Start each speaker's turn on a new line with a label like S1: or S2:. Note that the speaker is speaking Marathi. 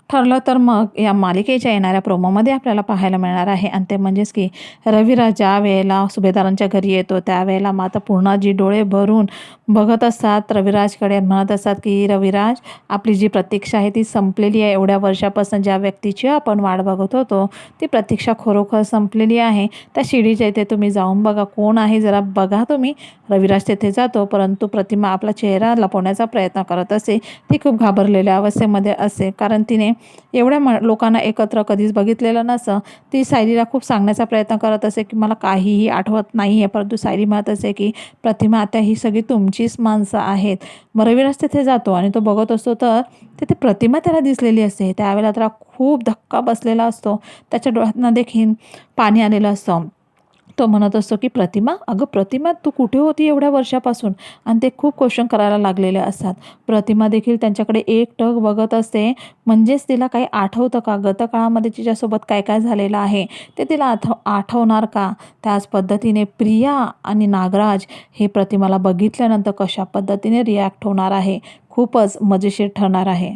S1: ठरलं तर मग या मालिकेच्या येणाऱ्या प्रोमोमध्ये आपल्याला पाहायला मिळणार आहे आणि ते म्हणजेच की रविराज ज्या वेळेला सुभेदारांच्या घरी येतो त्यावेळेला माता पूर्णाजी डोळे भरून बघत असतात रविराजकडे, म्हणत असतात की रविराज, आपली जी प्रतीक्षा आहे ती संपलेली आहे. एवढ्या वर्षापासून ज्या व्यक्तीची आपण वाट बघत होतो ती प्रतीक्षा खरोखर संपलेली आहे. त्या शिडीच्या इथे तुम्ही जाऊन बघा कोण आहे, जरा बघा तुम्ही. रविराज तेथे जातो, परंतु प्रतिमा आपला चेहरा लपवण्याचा प्रयत्न करत असे. ती खूप घाबरलेल्या अवस्थेमध्ये असे, कारण तिने एवढ्या लोकांना एकत्र कधीच बघितलेलं नसतं. ती सायलीला खूप सांगण्याचा प्रयत्न करत असे की मला काहीही आठवत नाही आहे, परंतु सायली म्हणत असे की प्रतिमा, आता ही सगळी तुमचीच माणसं आहेत. मग रविराज तिथे जातो आणि तो बघत असतो तर तिथे प्रतिमा त्याला दिसलेली असते. त्यावेळेला त्याला खूप धक्का बसलेला असतो, त्याच्या डोळ्यातनं देखील पाणी आलेलं असतं. तो म्हणत असतो की प्रतिमा, अगं प्रतिमा, तू कुठे होती एवढ्या वर्षापासून? आणि ते खूप क्वेश्चन करायला लागलेले असतात. प्रतिमा देखील त्यांच्याकडे एकटक बघत असते. म्हणजेच तिला काही आठवतं का? गतकाळामध्ये तिच्यासोबत काय काय झालेलं आहे ते तिला आठवणार का? त्याच पद्धतीने प्रिया आणि नागराज हे प्रतिमाला बघितल्यानंतर कशा पद्धतीने रिॲक्ट होणार आहे, खूपच मजेशीर ठरणार आहे.